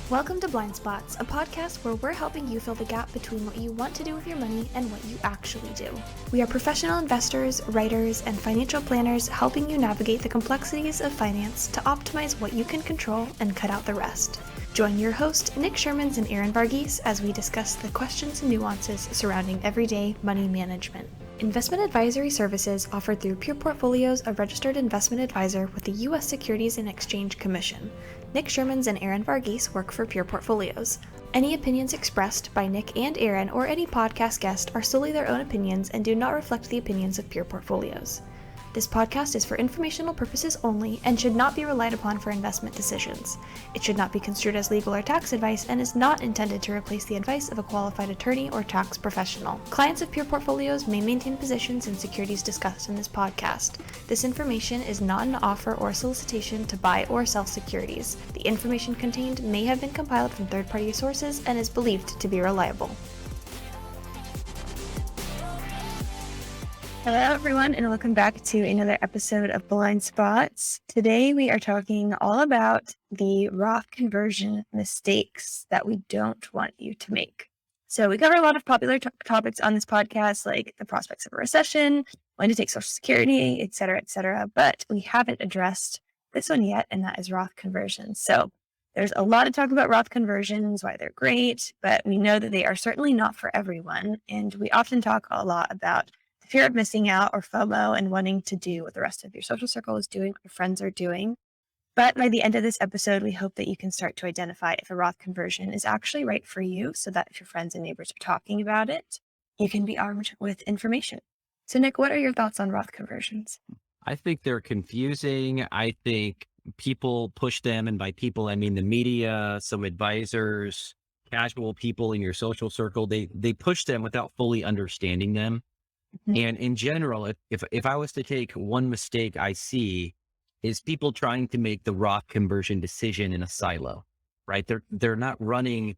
Welcome to Blind Spots, a podcast where we're helping you fill the gap between what you want to do with your money and what you actually do. We are professional investors, writers, and financial planners helping you navigate the complexities of finance to optimize what you can control and cut out the rest. Join your host, Nick Shermans and Aaron Varghese, as we discuss the questions and nuances surrounding everyday money management. Investment advisory services offered through Pure Portfolios, a registered investment advisor with the U.S. Securities and Exchange Commission. Nick Shermans and Aaron Varghese work for Pure Portfolios. Any opinions expressed by Nick and Aaron or any podcast guest are solely their own opinions and do not reflect the opinions of Pure Portfolios. This podcast is for informational purposes only and should not be relied upon for investment decisions. It should not be construed as legal or tax advice and is not intended to replace the advice of a qualified attorney or tax professional. Clients of Pure Portfolios may maintain positions in securities discussed in this podcast. This information is not an offer or solicitation to buy or sell securities. The information contained may have been compiled from third-party sources and is believed to be reliable. Hello, everyone, and welcome back to another episode of Blind Spots. Today, we are talking all about the Roth conversion mistakes that we don't want you to make. So we cover a lot of popular topics on this podcast, like the prospects of a recession, when to take Social Security, et cetera, but we haven't addressed this one yet, and that is Roth conversions. So there's a lot to talk about Roth conversions, why they're great, but we know that they are certainly not for everyone, and we often talk a lot about fear of missing out or FOMO and wanting to do what the rest of your social circle is doing, what your friends are doing. But by the end of this episode, we hope that you can start to identify if a Roth conversion is actually right for you so that if your friends and neighbors are talking about it, you can be armed with information. So Nick, what are your thoughts on Roth conversions? I think they're confusing. I think people push them, and by people, I mean the media, some advisors, casual people in your social circle, they push them without fully understanding them. And in general, if I was to take one mistake I see is people trying to make the Roth conversion decision in a silo, right? They're not running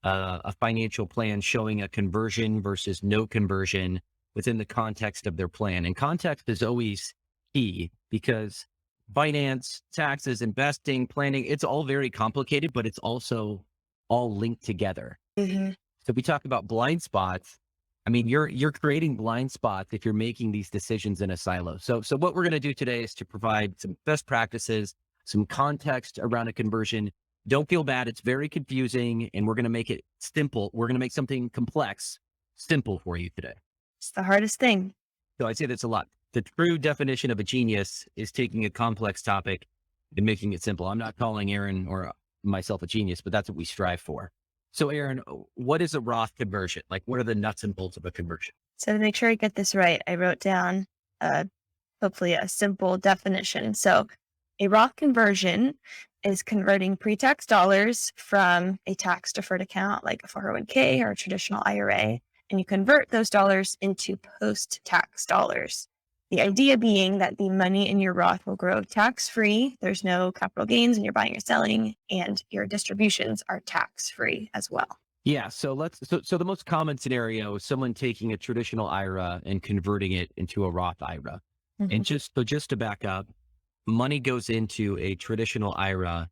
a financial plan showing a conversion versus no conversion within the context of their plan. And context is always key because finance, taxes, investing, planning, it's all very complicated, but it's also all linked together. So we talk about blind spots. I mean, you're creating blind spots if you're making these decisions in a silo. So what we're going to do today is to provide some best practices, some context around a conversion. Don't feel bad. It's very confusing, and we're going to make it simple. We're going to make something complex simple for you today. It's the hardest thing. So I say that's a lot. The true definition of a genius is taking a complex topic and making it simple. I'm not calling Aaron or myself a genius, but that's what we strive for. So Aaron, what is a Roth conversion? Like, what are the nuts and bolts of a conversion? So to make sure I get this right, I wrote down hopefully a simple definition. So a Roth conversion is converting pre-tax dollars from a tax-deferred account like a 401k or a traditional IRA, and you convert those dollars into post-tax dollars. The idea being that the money in your Roth will grow tax-free. There's no capital gains when you're buying or selling, and your distributions are tax-free as well. Yeah. So the most common scenario is someone taking a traditional IRA and converting it into a Roth IRA. And just to back up, money goes into a traditional IRA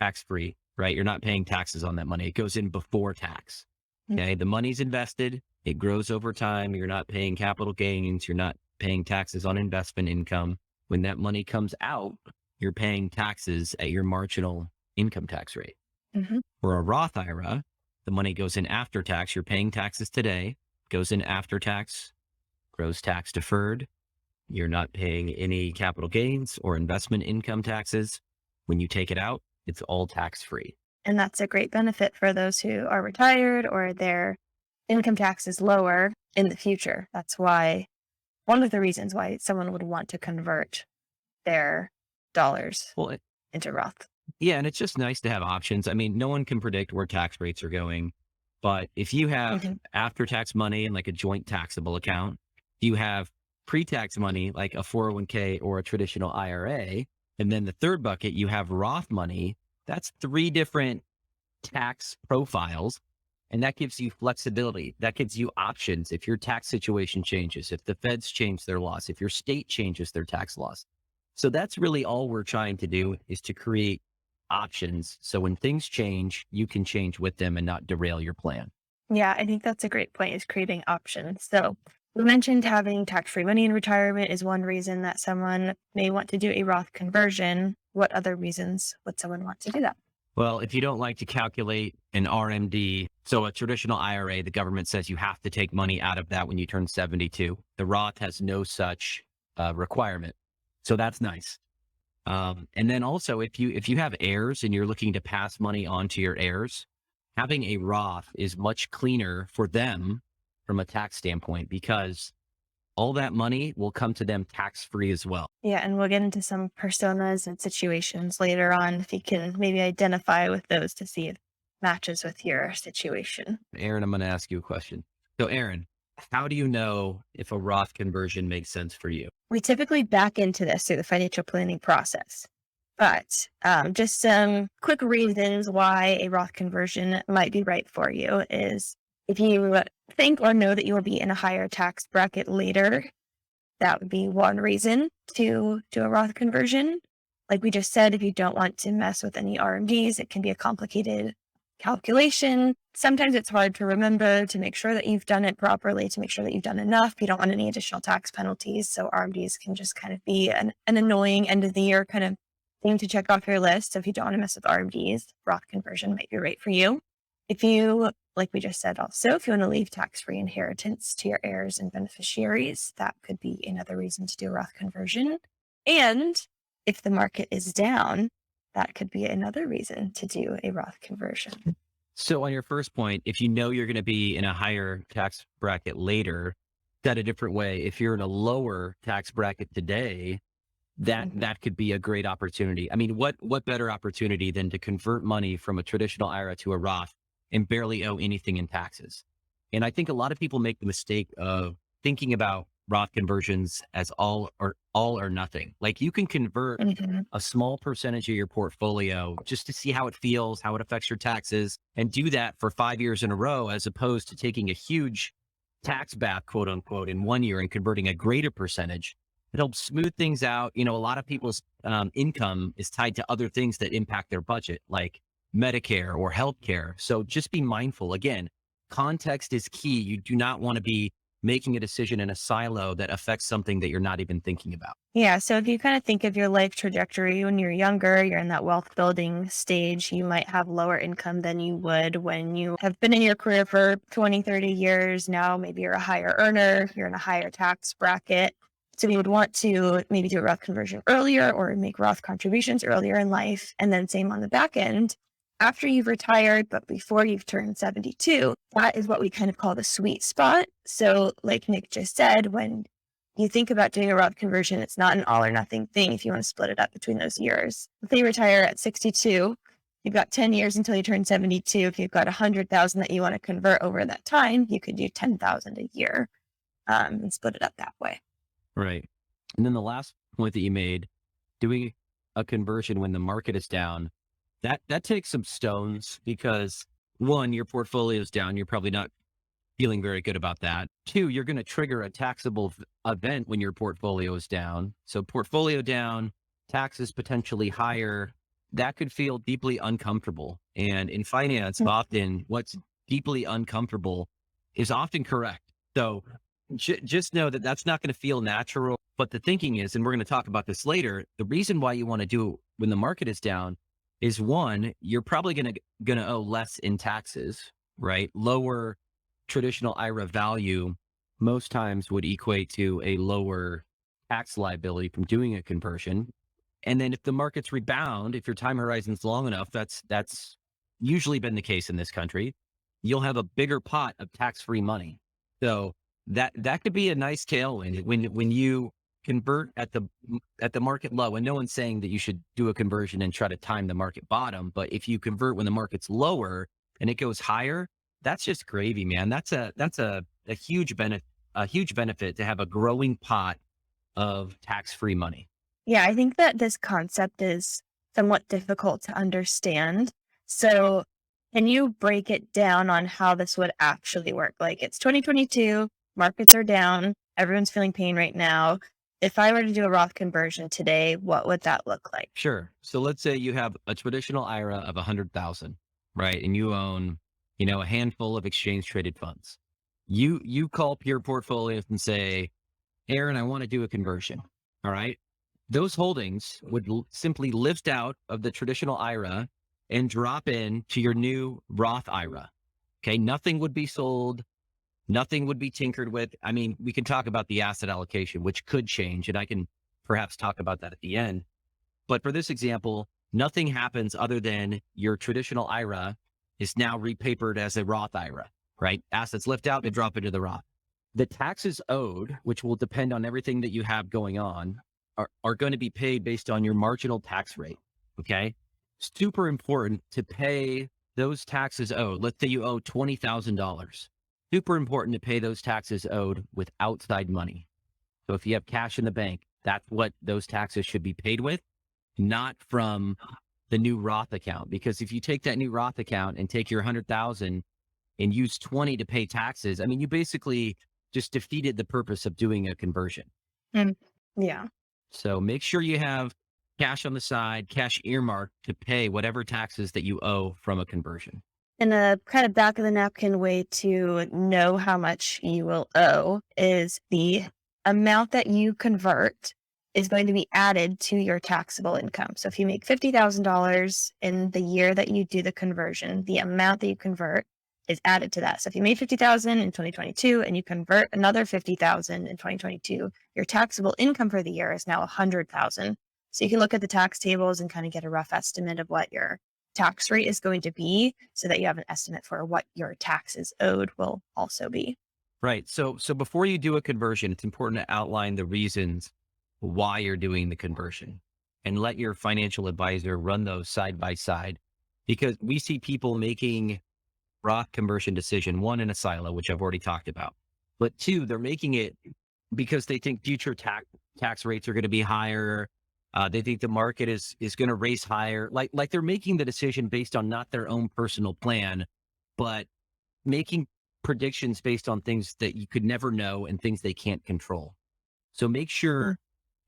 tax-free, right? You're not paying taxes on that money. It goes in before tax. Okay. The money's invested. It grows over time. You're not paying capital gains. You're not paying taxes on investment income. When that money comes out, you're paying taxes at your marginal income tax rate. For a Roth IRA, the money goes in after tax. You're paying taxes today, goes in after tax, grows tax deferred. You're not paying any capital gains or investment income taxes. When you take it out, it's all tax free. And that's a great benefit for those who are retired or their income tax is lower in the future. That's why one of the reasons why someone would want to convert their dollars into Roth. Yeah. And it's just nice to have options. I mean, no one can predict where tax rates are going, but if you have after-tax money in like a joint taxable account, you have pre-tax money like a 401k or a traditional IRA, and then the third bucket, you have Roth money. That's three different tax profiles. And that gives you flexibility. That gives you options. If your tax situation changes, if the feds change their laws, if your state changes their tax laws. So that's really all we're trying to do, is to create options. So when things change, you can change with them and not derail your plan. Yeah, I think that's a great point, is creating options. So we mentioned having tax-free money in retirement is one reason that someone may want to do a Roth conversion. What other reasons would someone want to do that? Well, if you don't like to calculate an RMD, so a traditional IRA, the government says you have to take money out of that when you turn 72. The Roth has no such requirement. So that's nice. And then also if you have heirs and you're looking to pass money on to your heirs, having a Roth is much cleaner for them from a tax standpoint because all that money will come to them tax-free as well. Yeah, and we'll get into some personas and situations later on if you can maybe identify with those to see if it matches with your situation. Aaron, I'm going to ask you a question. So Aaron, how do you know if a Roth conversion makes sense for you? We typically back into this through the financial planning process, but just some quick reasons why a Roth conversion might be right for you is if you think or know that you will be in a higher tax bracket later, that would be one reason to do a Roth conversion. Like we just said, if you don't want to mess with any RMDs, it can be a complicated calculation. Sometimes it's hard to remember, to make sure that you've done it properly, to make sure that you've done enough. You don't want any additional tax penalties. So RMDs can just kind of be an annoying end of the year kind of thing to check off your list. So if you don't want to mess with RMDs, Roth conversion might be right for you. If you, like we just said also, if you want to leave tax-free inheritance to your heirs and beneficiaries, that could be another reason to do a Roth conversion. And if the market is down, that could be another reason to do a Roth conversion. So on your first point, if you know you're going to be in a higher tax bracket later, said a different way, if you're in a lower tax bracket today, that could be a great opportunity. I mean, what better opportunity than to convert money from a traditional IRA to a Roth and barely owe anything in taxes? And I think a lot of people make the mistake of thinking about Roth conversions as all or nothing. Like you can convert a small percentage of your portfolio just to see how it feels, how it affects your taxes, and do that for 5 years in a row, as opposed to taking a huge tax bath, quote unquote, in 1 year and converting a greater percentage. It helps smooth things out. You know, a lot of people's income is tied to other things that impact their budget, like Medicare or healthcare. So just be mindful. Again, context is key. You do not want to be making a decision in a silo that affects something that you're not even thinking about. Yeah. So if you kind of think of your life trajectory when you're younger, you're in that wealth building stage, you might have lower income than you would when you have been in your career for 20, 30 years. Now, maybe you're a higher earner, you're in a higher tax bracket. So you would want to maybe do a Roth conversion earlier or make Roth contributions earlier in life. And then same on the back end. After you've retired, but before you've turned 72, that is what we kind of call the sweet spot. So like Nick just said, when you think about doing a Roth conversion, it's not an all or nothing thing if you want to split it up between those years. If they retire at 62, you've got 10 years until you turn 72. If you've got 100,000 that you want to convert over that time, you could do 10,000 a year and split it up that way. Right. And then the last point that you made, doing a conversion when the market is down, that takes some stones because one, your portfolio is down. You're probably not feeling very good about that. Two, you're going to trigger a taxable event when your portfolio is down. So portfolio down, taxes potentially higher, that could feel deeply uncomfortable. And in finance, often what's deeply uncomfortable is often correct. So just know that that's not going to feel natural. But the thinking is, and we're going to talk about this later, the reason why you want to do it when the market is down is one, you're probably going to owe less in taxes, right? Lower traditional IRA value most times would equate to a lower tax liability from doing a conversion. And then if the markets rebound, if your time horizon's long enough, that's usually been the case in this country, you'll have a bigger pot of tax-free money. So that could be a nice tailwind when you convert at the market low. And no one's saying that you should do a conversion and try to time the market bottom, but if you convert when the market's lower and it goes higher, that's just gravy, man. That's a huge benefit to have a growing pot of tax-free money. Yeah, I think that this concept is somewhat difficult to understand. So can you break it down on how this would actually work? Like it's 2022, markets are down, everyone's feeling pain right now. if I were to do a Roth conversion today, what would that look like? Sure. So let's say you have a traditional IRA of 100,000, right? And you own, a handful of exchange traded funds. You call up your portfolios and say, Aaron, I want to do a conversion. All right. Those holdings would simply lift out of the traditional IRA and drop in to your new Roth IRA. Okay. Nothing would be sold. Nothing would be tinkered with. I mean, we can talk about the asset allocation, which could change, and I can perhaps talk about that at the end. But for this example, nothing happens other than your traditional IRA is now repapered as a Roth IRA, right? Assets lift out and drop into the Roth. The taxes owed, which will depend on everything that you have going on, are going to be paid based on your marginal tax rate. Okay. Super important to pay those taxes owed. Let's say you owe $20,000. Super important to pay those taxes owed with outside money. So if you have cash in the bank, that's what those taxes should be paid with, not from the new Roth account. Because if you take that new Roth account and take your 100,000 and use 20 to pay taxes, I mean, you basically just defeated the purpose of doing a conversion. Yeah. So make sure you have cash on the side, cash earmarked to pay whatever taxes that you owe from a conversion. And a kind of back of the napkin way to know how much you will owe is the amount that you convert is going to be added to your taxable income. So if you make $50,000 in the year that you do the conversion, the amount that you convert is added to that. So if you made $50,000 in 2022 and you convert another $50,000 in 2022, your taxable income for the year is now $100,000. So you can look at the tax tables and kind of get a rough estimate of what your tax rate is going to be so that you have an estimate for what your taxes owed will also be. Right. So before you do a conversion, it's important to outline the reasons why you're doing the conversion and let your financial advisor run those side by side, because we see people making Roth conversion decision, one, in a silo, which I've already talked about, but two, they're making it because they think future tax rates are going to be higher. They think the market is going to race higher. Like they're making the decision based on not their own personal plan, but making predictions based on things that you could never know and things they can't control. So make sure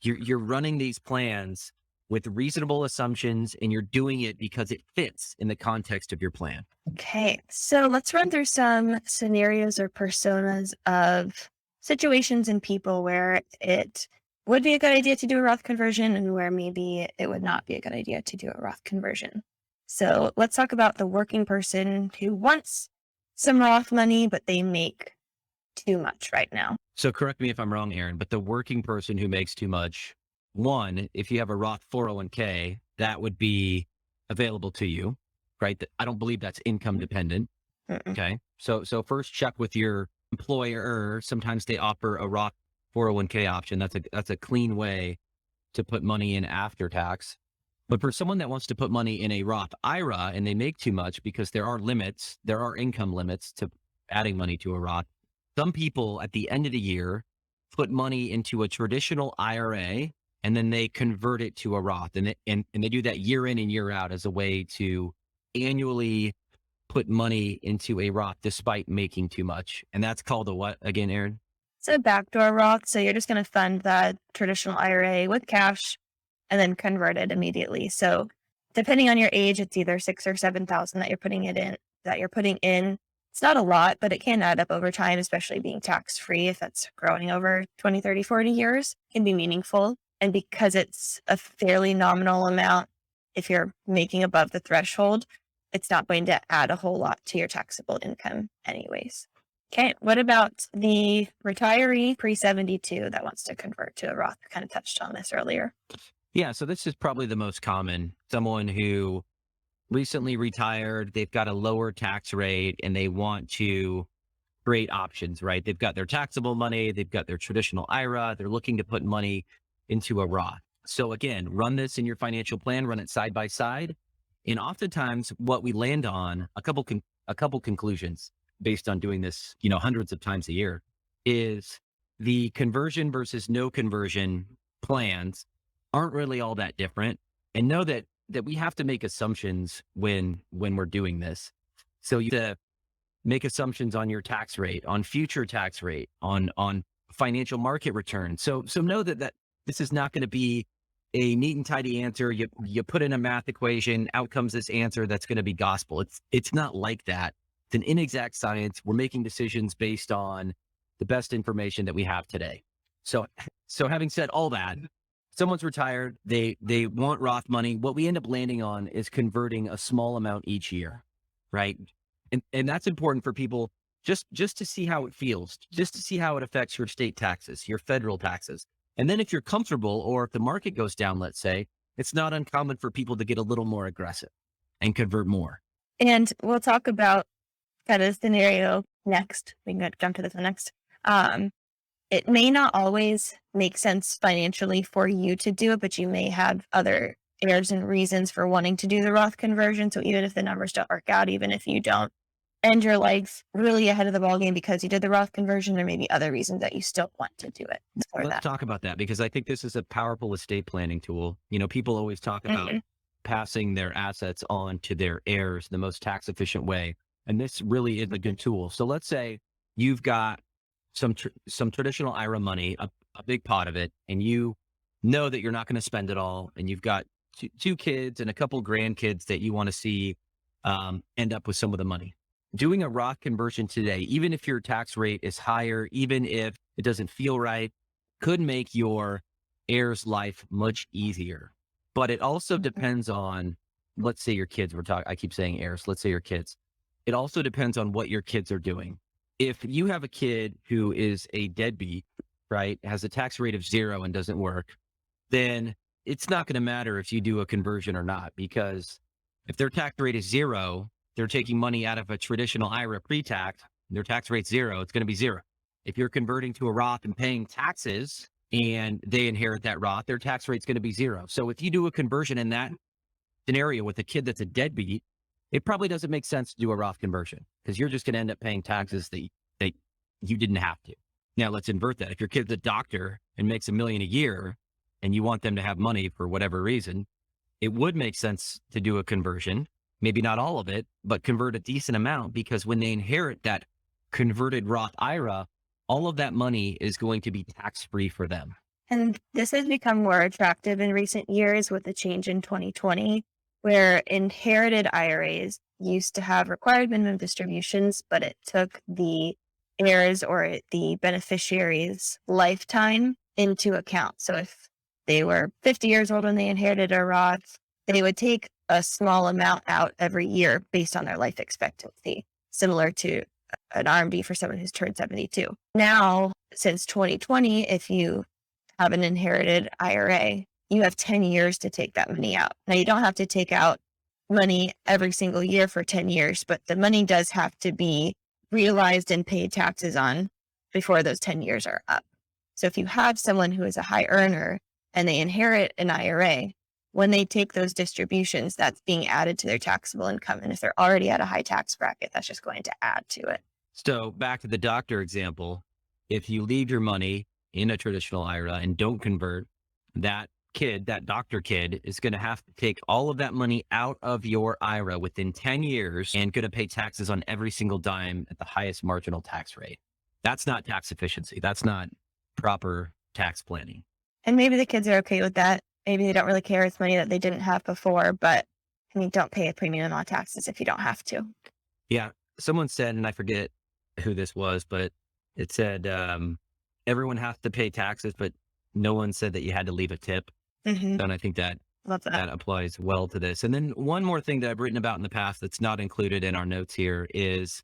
you're running these plans with reasonable assumptions and you're doing it because it fits in the context of your plan. Okay, so let's run through some scenarios or personas of situations and people where it would be a good idea to do a Roth conversion and where maybe it would not be a good idea to do a Roth conversion. So let's talk about the working person who wants some Roth money, but they make too much right now. So correct me if I'm wrong, Aaron, but the working person who makes too much, one, if you have a Roth 401k, that would be available to you, right? I don't believe that's income dependent. Okay. So first check with your employer. Sometimes they offer a Roth 401k option. That's a clean way to put money in after tax. But for someone that wants to put money in a Roth IRA and they make too much, because there are income limits to adding money to a Roth. Some people at the end of the year put money into a traditional IRA and then they convert it to a Roth, and they do that year in and year out as a way to annually put money into a Roth despite making too much. And that's called a what again, Aaron? It's a backdoor Roth. So you're just going to fund that traditional IRA with cash and then convert it immediately. So depending on your age, it's either 6,000 or 7,000 that you're putting in. It's not a lot, but it can add up over time, especially being tax free. If that's growing over 20, 30, 40 years, it can be meaningful. And because it's a fairly nominal amount, if you're making above the threshold, it's not going to add a whole lot to your taxable income anyways. Okay, what about the retiree pre-72 that wants to convert to a Roth? I kind of touched on this earlier. Yeah, so this is probably the most common. Someone who recently retired, they've got a lower tax rate and they want to create options, right? They've got their taxable money, they've got their traditional IRA, they're looking to put money into a Roth. So again, run this in your financial plan, run it side by side. And oftentimes what we land on, a couple conclusions based on doing this, hundreds of times a year, is the conversion versus no conversion plans aren't really all that different. And know that we have to make assumptions when we're doing this. So you have to make assumptions on your tax rate, on future tax rate, on financial market return. So know that This is not going to be a neat and tidy answer. You put in a math equation, out comes this answer that's going to be gospel. It's not like that. It's an inexact science. We're making decisions based on the best information that we have today. So having said all that, someone's retired, they want Roth money. What we end up landing on is converting a small amount each year, right? And that's important for people just to see how it feels, just to see how it affects your state taxes, your federal taxes. And then if you're comfortable, or if the market goes down, let's say, it's not uncommon for people to get a little more aggressive and convert more. And we'll talk about kind of scenario next. We can jump to this one next. It may not always make sense financially for you to do it, but you may have other errors and reasons for wanting to do the Roth conversion. So even if the numbers don't work out, even if you don't end your life really ahead of the ballgame because you did the Roth conversion, there may be other reasons that you still want to do it. Let's talk about that, because I think this is a powerful estate planning tool. People always talk about passing their assets on to their heirs the most tax efficient way. And this really is a good tool. So let's say you've got some traditional IRA money, a big pot of it, and you know that you're not going to spend it all. And you've got two kids and a couple grandkids that you want to see end up with some of the money. Doing a Roth conversion today, even if your tax rate is higher, even if it doesn't feel right, could make your heirs' life much easier. But it also depends on, let's say your kids, I keep saying heirs, let's say your kids. It also depends on what your kids are doing. If you have a kid who is a deadbeat, right, has a tax rate of 0 and doesn't work, then it's not going to matter if you do a conversion or not, because if their tax rate is 0, they're taking money out of a traditional IRA pre-tax, their tax rate's 0, it's going to be 0. If you're converting to a Roth and paying taxes and they inherit that Roth, their tax rate's going to be 0. So if you do a conversion in that scenario with a kid that's a deadbeat, it probably doesn't make sense to do a Roth conversion, because you're just going to end up paying taxes that you didn't have to. Now let's invert that. If your kid's a doctor and makes $1 million a year and you want them to have money for whatever reason, it would make sense to do a conversion. Maybe not all of it, but convert a decent amount, because when they inherit that converted Roth IRA, all of that money is going to be tax-free for them. And this has become more attractive in recent years with the change in 2020, where inherited IRAs used to have required minimum distributions, but it took the heirs or the beneficiaries' lifetime into account. So if they were 50 years old when they inherited a Roth, they would take a small amount out every year based on their life expectancy, similar to an RMD for someone who's turned 72. Now, since 2020, if you have an inherited IRA, you have 10 years to take that money out. Now, you don't have to take out money every single year for 10 years, but the money does have to be realized and paid taxes on before those 10 years are up. So if you have someone who is a high earner and they inherit an IRA, when they take those distributions, that's being added to their taxable income. And if they're already at a high tax bracket, that's just going to add to it. So back to the doctor example, if you leave your money in a traditional IRA and don't convert, that doctor kid is going to have to take all of that money out of your IRA within 10 years and going to pay taxes on every single dime at the highest marginal tax rate. That's not tax efficiency. That's not proper tax planning. And maybe the kids are okay with that. Maybe they don't really care. It's money that they didn't have before, but don't pay a premium on taxes if you don't have to. Yeah. Someone said, and I forget who this was, but it said, everyone has to pay taxes, but no one said that you had to leave a tip. Mm-hmm. And I think that applies well to this. And then one more thing that I've written about in the past that's not included in our notes here is,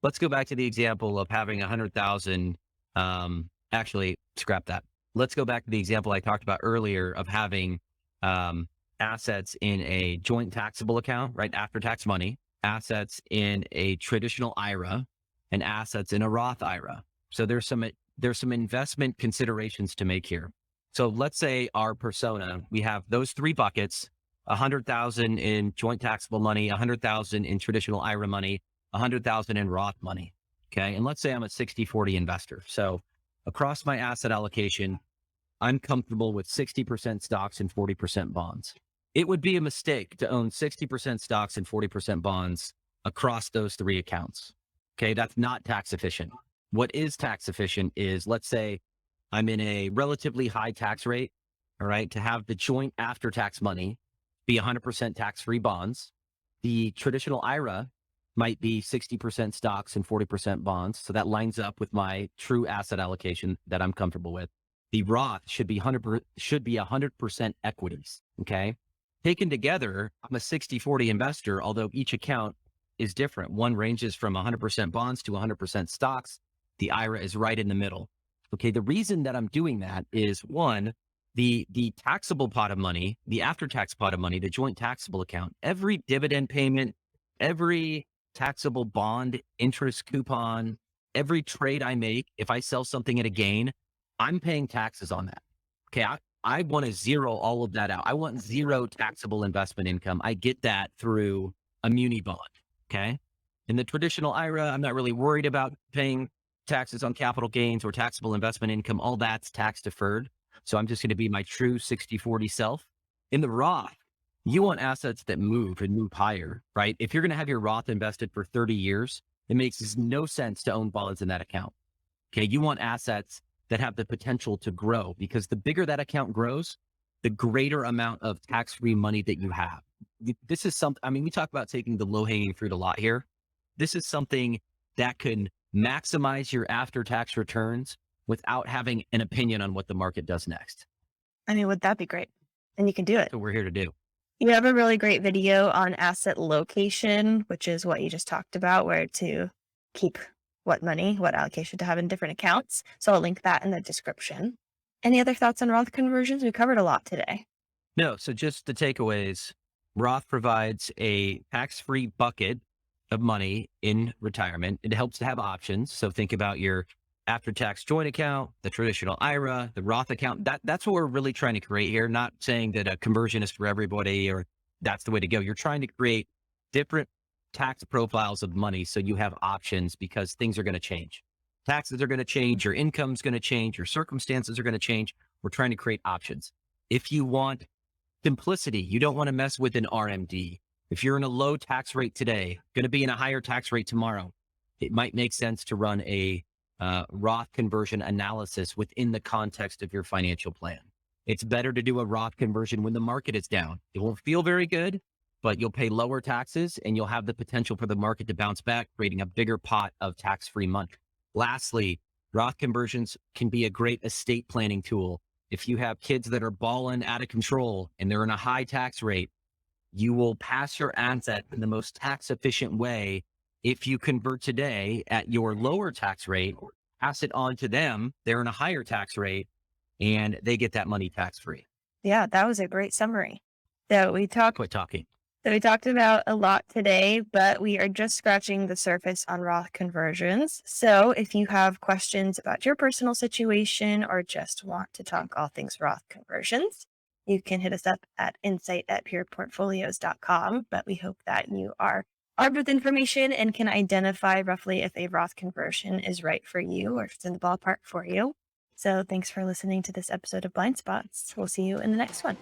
let's go back to the example of having 100,000. Actually, scrap that. Let's go back to the example I talked about earlier of having assets in a joint taxable account, right? After tax money, assets in a traditional IRA, and assets in a Roth IRA. So there's some investment considerations to make here. So let's say our persona, we have those 3 buckets, 100,000 in joint taxable money, 100,000 in traditional IRA money, 100,000 in Roth money. Okay. And let's say I'm a 60-40 investor. So across my asset allocation, I'm comfortable with 60% stocks and 40% bonds. It would be a mistake to own 60% stocks and 40% bonds across those 3 accounts. Okay. That's not tax efficient. What is tax efficient is, let's say I'm in a relatively high tax rate. All right. To have the joint after tax money be 100% tax-free bonds. The traditional IRA might be 60% stocks and 40% bonds. So that lines up with my true asset allocation that I'm comfortable with. The Roth should be 100% equities. Okay. Taken together, I'm a 60-40 investor, although each account is different. One ranges from 100% bonds to 100% stocks. The IRA is right in the middle. Okay. The reason that I'm doing that is, one, the taxable pot of money, the after-tax pot of money, the joint taxable account, every dividend payment, every taxable bond interest coupon, every trade I make, if I sell something at a gain, I'm paying taxes on that. Okay. I want to zero all of that out. I want zero taxable investment income. I get that through a muni bond. Okay. In the traditional IRA, I'm not really worried about paying taxes on capital gains or taxable investment income. All that's tax deferred. So I'm just going to be my true 60-40 self. In the Roth, you want assets that move and move higher, right? If you're going to have your Roth invested for 30 years, it makes no sense to own bonds in that account. Okay. You want assets that have the potential to grow, because the bigger that account grows, the greater amount of tax-free money that you have. This is something, I mean, we talk about taking the low-hanging fruit a lot here. This is something that can maximize your after-tax returns without having an opinion on what the market does next. I mean, would that be great? And you can do it. That's what we're here to do. You have a really great video on asset location, which is what you just talked about, where to keep what money, what allocation to have in different accounts. So I'll link that in the description. Any other thoughts on Roth conversions? We covered a lot today. No, so just the takeaways. Roth provides a tax-free bucket of money in retirement. It helps to have options. So think about your after-tax joint account, the traditional IRA, the Roth account. That's what we're really trying to create here. Not saying that a conversion is for everybody or that's the way to go. You're trying to create different tax profiles of money so you have options, because things are going to change. Taxes are going to change. Your income's going to change. Your circumstances are going to change. We're trying to create options. If you want simplicity, you don't want to mess with an RMD. If you're in a low tax rate today, going to be in a higher tax rate tomorrow, it might make sense to run a Roth conversion analysis within the context of your financial plan. It's better to do a Roth conversion when the market is down. It won't feel very good, but you'll pay lower taxes and you'll have the potential for the market to bounce back, creating a bigger pot of tax-free money. Lastly, Roth conversions can be a great estate planning tool. If you have kids that are balling out of control and they're in a high tax rate, you will pass your asset in the most tax efficient way. If you convert today at your lower tax rate, pass it on to them, they're in a higher tax rate and they get that money tax-free. Yeah, that was a great summary. So we talked Quit talking. So we talked about a lot today, but we are just scratching the surface on Roth conversions. So if you have questions about your personal situation or just want to talk all things Roth conversions, you can hit us up at insight@pureportfolios.com. But we hope that you are armed with information and can identify roughly if a Roth conversion is right for you or if it's in the ballpark for you. So thanks for listening to this episode of Blind Spots. We'll see you in the next one.